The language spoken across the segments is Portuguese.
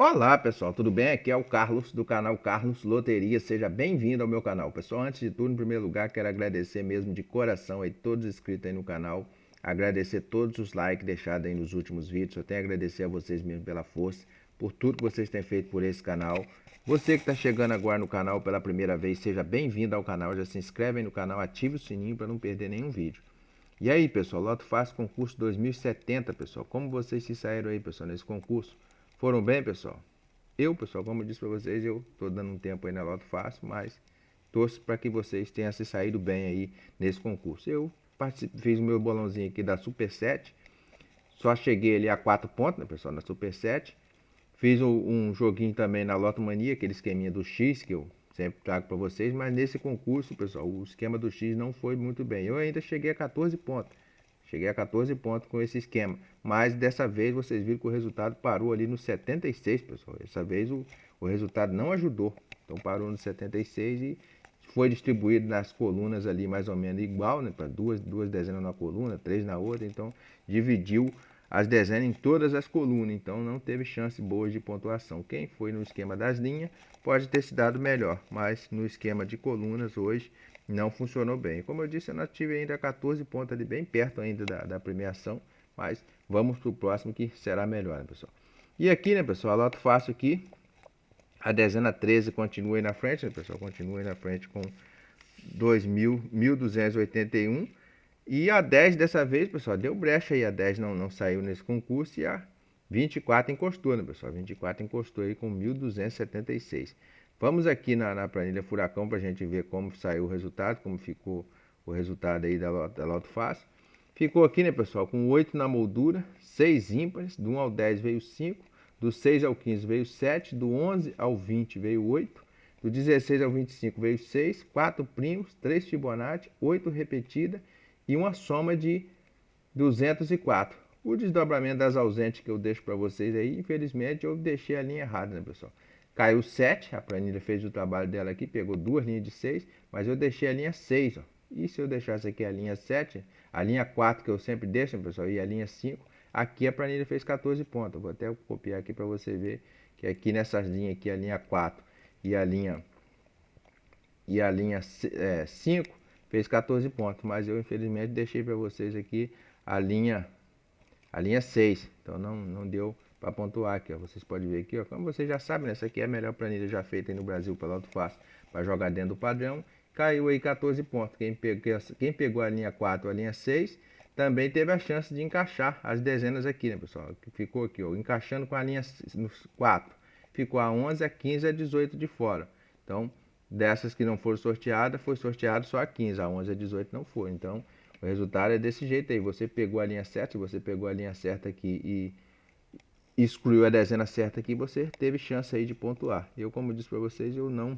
Olá pessoal, tudo bem? Aqui é o Carlos do canal Carlos Loteria, seja bem-vindo ao meu canal. Pessoal, antes de tudo, em primeiro lugar, quero agradecer mesmo de coração aí todos os inscritos aí no canal, agradecer todos os likes deixados aí nos últimos vídeos, eu tenho a agradecer a vocês mesmo pela força, por tudo que vocês têm feito por esse canal. Você que está chegando agora no canal pela primeira vez, seja bem-vindo ao canal, já se inscreve aí no canal, ative o sininho para não perder nenhum vídeo. E aí pessoal, Loto Fácil Concurso 2070, pessoal, como vocês se saíram aí pessoal nesse concurso? Foram bem pessoal? Pessoal, como eu disse para vocês, eu estou dando um tempo aí na Loto Fácil, mas torço para que vocês tenham se saído bem aí nesse concurso. Eu fiz o meu bolãozinho aqui da Super 7, só cheguei ali a 4 pontos, né, pessoal, na Super 7. Fiz um joguinho também na Loto Mania, aquele esqueminha do X que eu sempre trago para vocês, mas nesse concurso, pessoal, o esquema do X não foi muito bem. Eu ainda cheguei a 14 pontos. Cheguei a 14 pontos com esse esquema. Mas dessa vez vocês viram que o resultado parou ali no 76, pessoal. Dessa vez o resultado não ajudou. Então parou no 76 e foi distribuído nas colunas ali mais ou menos igual, né? Para duas dezenas na coluna, três na outra. Então dividiu as dezenas em todas as colunas. Então não teve chance boa de pontuação. Quem foi no esquema das linhas pode ter se dado melhor. Mas no esquema de colunas hoje não funcionou bem. Como eu disse, eu não tive ainda 14 pontos ali, bem perto ainda da premiação, mas vamos para o próximo que será melhor, né, pessoal? E aqui, né, pessoal, a Loto Fácil aqui, a dezena 13 continua aí na frente, né, pessoal? Continua aí na frente com 1.281. E a 10 dessa vez, pessoal, deu brecha aí, a 10 não saiu nesse concurso e a 24 encostou, né, pessoal? 24 encostou aí com 1.276. Vamos aqui na planilha Furacão para a gente ver como saiu o resultado, como ficou o resultado aí da Loto Fácil. Ficou aqui, né, pessoal, com 8 na moldura, 6 ímpares, do 1 ao 10 veio 5, do 6 ao 15 veio 7, do 11 ao 20 veio 8, do 16 ao 25 veio 6, 4 primos, 3 Fibonacci, 8 repetida e uma soma de 204. O desdobramento das ausentes que eu deixo para vocês aí, infelizmente eu deixei a linha errada, né, pessoal? Caiu 7, a planilha fez o trabalho dela aqui, pegou duas linhas de 6, mas eu deixei a linha 6, ó. E se eu deixasse aqui a linha 7, a linha 4 que eu sempre deixo, né, pessoal, e a linha 5, aqui a planilha fez 14 pontos. Eu vou até copiar aqui para você ver que aqui nessas linhas aqui, a linha 4 e a linha 5 fez 14 pontos, mas eu infelizmente deixei para vocês aqui a linha 6, então não deu para pontuar aqui, ó. Vocês podem ver aqui, ó, como vocês já sabem, essa aqui é a melhor planilha já feita aí no Brasil pela Loto Fácil para jogar dentro do padrão. Caiu aí 14 pontos. Quem pegou a linha 4 a linha 6 também teve a chance de encaixar as dezenas aqui, né, pessoal? Que ficou aqui, ó, encaixando com a linha 4. Ficou a 11, a 15 e a 18 de fora. Então, dessas que não foram sorteadas, foi sorteado só a 15, a 11 e a 18 não foi. Então, o resultado é desse jeito aí. Você pegou a linha certa, você pegou a linha certa aqui e excluiu a dezena certa aqui, você teve chance aí de pontuar. Eu, como disse para vocês, eu não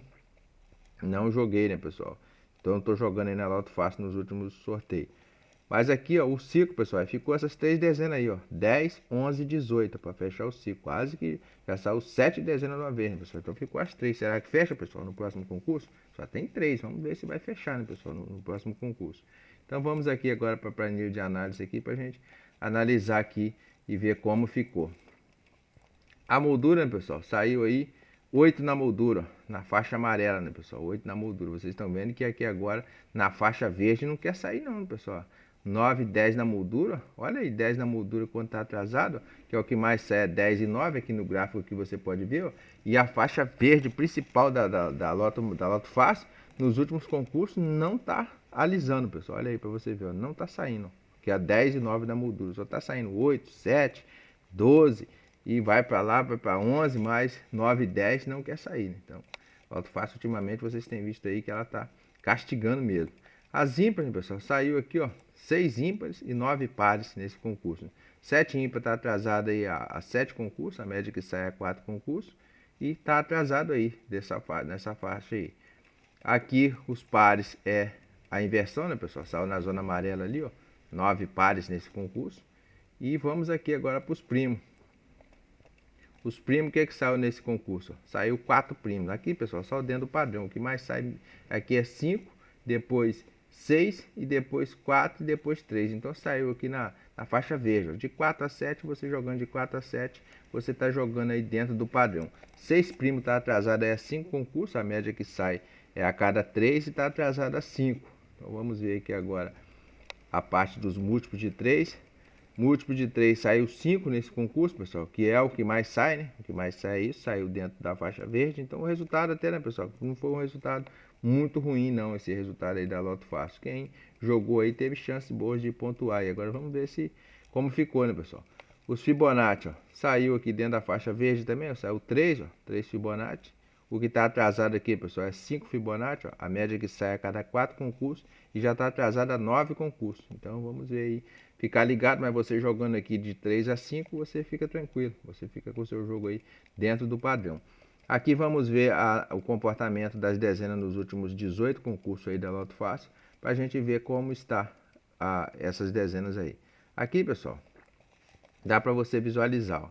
joguei, né, pessoal? Então, eu estou jogando aí na Loto Fácil nos últimos sorteios. Mas aqui, ó, o ciclo, pessoal, ficou essas três dezenas aí, ó. 10, 11 e 18 para fechar o ciclo. Quase que já saiu 7 dezenas de uma vez, né, pessoal? Então ficou as três. Será que fecha, pessoal, no próximo concurso? Só tem 3. Vamos ver se vai fechar, né, pessoal, no próximo concurso. Então vamos aqui agora para a planilha de análise aqui para a gente analisar aqui e ver como ficou. A moldura, né, pessoal, saiu aí 8 na moldura, na faixa amarela, né, pessoal? 8 na moldura. Vocês estão vendo que aqui agora na faixa verde não quer sair não, pessoal. 9, 10 na moldura. Olha aí, 10 na moldura quando está atrasado, que é o que mais sai, é 10 e 9 aqui no gráfico que você pode ver. Ó. E a faixa verde principal da Loto Fácil, nos últimos concursos, não está alisando, pessoal. Olha aí para você ver, ó, não está saindo. Que é a 10 e 9 da moldura. Só está saindo 8, 7, 12 e vai para lá, vai para 11, mais 9 e 10 não quer sair. Né? Então, Loto Fácil, ultimamente, vocês têm visto aí que ela está castigando mesmo. As ímpares, pessoal, saiu aqui, ó, 6 ímpares e 9 pares nesse concurso. 7 ímpares está atrasado aí a 7 concursos, a média que sai é 4 concursos. E está atrasado aí nessa faixa aí. Aqui os pares é a inversão, né, pessoal? Saiu na zona amarela ali, ó, 9 pares nesse concurso. E vamos aqui agora para os primos. Os primos, o que saiu nesse concurso? Saiu 4 primos. Aqui, pessoal, só dentro do padrão. O que mais sai aqui é 5, depois 6 e depois 4 e depois 3. Então saiu aqui na faixa verde. Ó. De 4 a 7, você jogando de 4 a 7, você está jogando aí dentro do padrão. 6 primo está atrasado é 5 concursos, a média que sai é a cada 3 e está atrasado a 5. Então vamos ver aqui agora a parte dos múltiplos de 3. Múltiplo de 3 saiu 5 nesse concurso, pessoal, que é o que mais sai, né? O que mais sai é isso, saiu dentro da faixa verde. Então o resultado até, né, pessoal, não foi um resultado muito ruim não, esse resultado aí da Loto Fácil. Quem jogou aí teve chances boas de pontuar. E agora vamos ver se como ficou, né, pessoal. Os Fibonacci, ó, saiu aqui dentro da faixa verde também, ó, saiu 3, ó, 3 Fibonacci. O que está atrasado aqui, pessoal, é 5 Fibonacci, ó, a média que sai a cada 4 concursos e já está atrasado a 9 concursos. Então vamos ver aí, ficar ligado, mas você jogando aqui de 3 a 5, você fica tranquilo, você fica com o seu jogo aí dentro do padrão. Aqui vamos ver o comportamento das dezenas nos últimos 18 concursos aí da Loto Fácil, para a gente ver como está essas dezenas aí. Aqui, pessoal, dá para você visualizar, ó,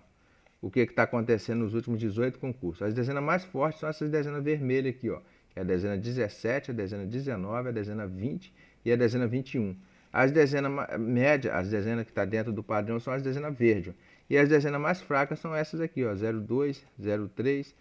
o que está acontecendo nos últimos 18 concursos. As dezenas mais fortes são essas dezenas vermelhas aqui, ó, que é a dezena 17, a dezena 19, a dezena 20 e a dezena 21. As dezenas médias, as dezenas que estão dentro do padrão, são as dezenas verdes. Ó. E as dezenas mais fracas são essas aqui, ó, 02, 03,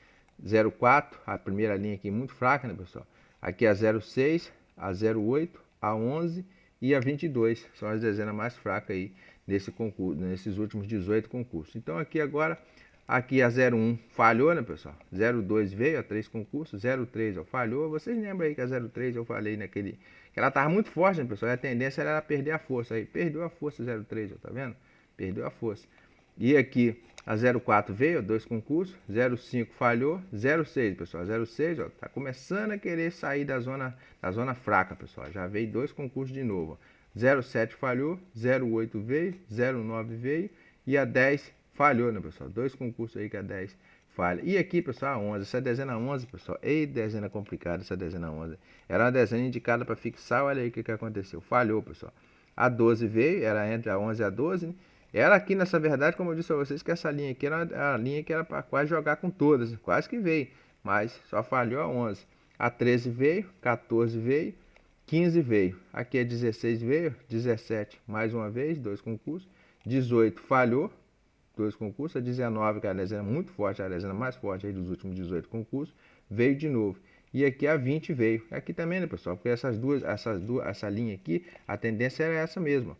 04, a primeira linha aqui muito fraca, né, pessoal? Aqui a 06, a 08, a 11 e a 22, são as dezenas mais fracas aí nesse concurso, nesses últimos 18 concursos. Então aqui agora, aqui a 01 falhou, né, pessoal? 02 veio, a 3 concursos, 03 ó, falhou. Vocês lembram aí que a 03 eu falei naquele, que ela estava muito forte, né, pessoal? E a tendência era ela perder a força aí. Perdeu a força 03, ó, tá vendo? Perdeu a força. E aqui a 04 veio, 2 concursos, 05 falhou, 06, pessoal, 06, ó, tá começando a querer sair da zona fraca, pessoal. Já veio 2 concursos de novo, ó. 07 falhou, 08 veio, 09 veio e a 10 falhou, né, pessoal? 2 concursos aí que a 10 falha. E aqui, pessoal, a 11, essa dezena 11, pessoal, ei, dezena complicada essa dezena 11. Era uma dezena indicada para fixar, olha aí o que aconteceu. Falhou, pessoal. A 12 veio, era entre a 11 e a 12, né? Era aqui, nessa verdade, como eu disse a vocês, que essa linha aqui era a linha que era para quase jogar com todas, quase que veio, mas só falhou a 11. A 13 veio, 14 veio, 15 veio, aqui é 16 veio, 17 mais uma vez, 2 concursos, 18 falhou, 2 concursos, a 19, que é a dezena muito forte, a dezena mais forte aí dos últimos 18 concursos, veio de novo. E aqui a 20 veio. Aqui também, né, pessoal? Porque essa linha aqui, a tendência era essa mesma.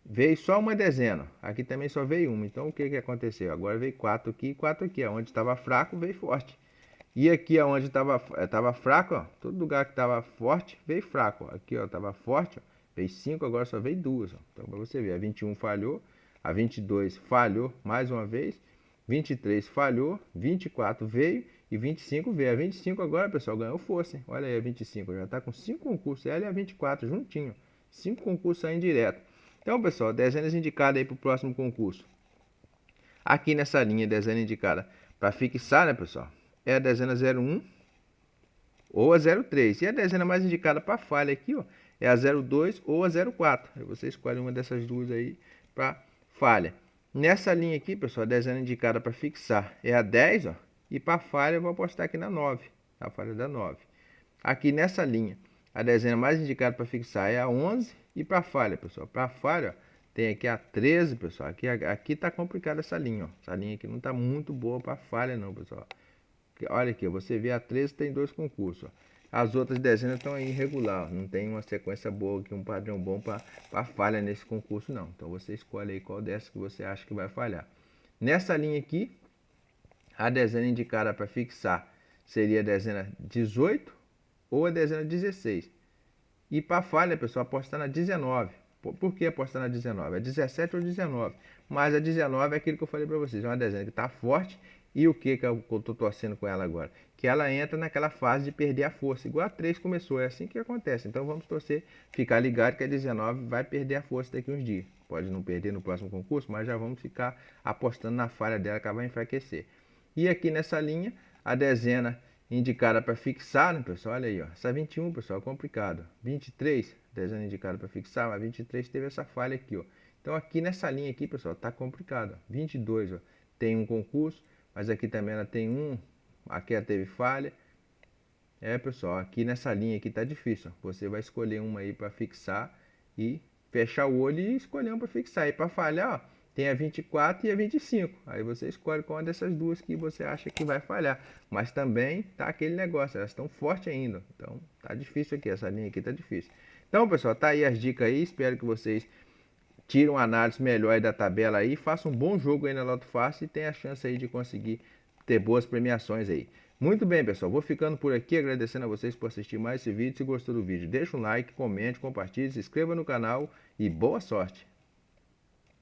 Veio só uma dezena, aqui também só veio uma. Então o que aconteceu? Agora veio 4 aqui e 4 aqui. Onde estava fraco, veio forte. E aqui onde estava fraco, ó, todo lugar que estava forte, veio fraco. Ó. Aqui estava forte, ó, veio 5, agora só veio 2. Ó. Então para você ver, a 21 falhou, a 22 falhou mais uma vez, 23 falhou, 24 veio e 25 veio. A 25 agora, pessoal, ganhou força. Hein? Olha aí a 25, já está com 5 concursos, ela e a 24 juntinho. 5 concursos saindo direto. Então, pessoal, dezenas indicadas aí para o próximo concurso. Aqui nessa linha, dezena indicada para fixar, né, pessoal? É a dezena 01 ou a 03. E a dezena mais indicada para falha aqui, ó, é a 02 ou a 04. Aí você escolhe uma dessas duas aí para falha. Nessa linha aqui, pessoal, a dezena indicada para fixar é a 10, ó, e para falha eu vou apostar aqui na 9, a falha da 9. Aqui nessa linha, a dezena mais indicada para fixar é a 11 e para falha, pessoal. Para falha, ó, tem aqui a 13, pessoal. Aqui tá complicada essa linha, ó. Essa linha aqui não tá muito boa para falha não, pessoal. Olha aqui, você vê a 13 tem 2 concursos, ó. As outras dezenas estão aí irregular, ó. Não tem uma sequência boa aqui, um padrão bom para falha nesse concurso não. Então você escolhe aí qual dessas que você acha que vai falhar. Nessa linha aqui, a dezena indicada para fixar seria a dezena 18 ou a dezena 16. E para falha, pessoal, apostar na 19. Por que apostar na 19? É 17 ou 19. Mas a 19 é aquilo que eu falei para vocês. É uma dezena que está forte. E o que eu estou torcendo com ela agora? Que ela entra naquela fase de perder a força. Igual a 3 começou. É assim que acontece. Então vamos torcer, ficar ligado que a 19 vai perder a força daqui uns dias. Pode não perder no próximo concurso, mas já vamos ficar apostando na falha dela que ela vai enfraquecer. E aqui nessa linha, a dezena indicada para fixar, né, pessoal? Olha aí, ó. Essa 21, pessoal, é complicado. 23, dezena indicada para fixar, mas 23 teve essa falha aqui, ó. Então aqui nessa linha aqui, pessoal, tá complicado. 22, ó, tem um concurso, mas aqui também ela tem um, aqui ela teve falha. É, pessoal, aqui nessa linha aqui tá difícil, ó. Você vai escolher uma aí para fixar e fechar o olho e escolher um para fixar. E para falhar, ó, tem a 24 e a 25. Aí você escolhe qual dessas duas que você acha que vai falhar. Mas também tá aquele negócio, elas estão fortes ainda. Então tá difícil aqui, essa linha aqui tá difícil. Então, pessoal, tá aí as dicas aí. Espero que vocês tirem uma análise melhor aí da tabela aí. Façam um bom jogo aí na Loto Fácil e tenha a chance aí de conseguir ter boas premiações aí. Muito bem, pessoal. Vou ficando por aqui, agradecendo a vocês por assistir mais esse vídeo. Se gostou do vídeo, deixa um like, comente, compartilhe, se inscreva no canal e boa sorte!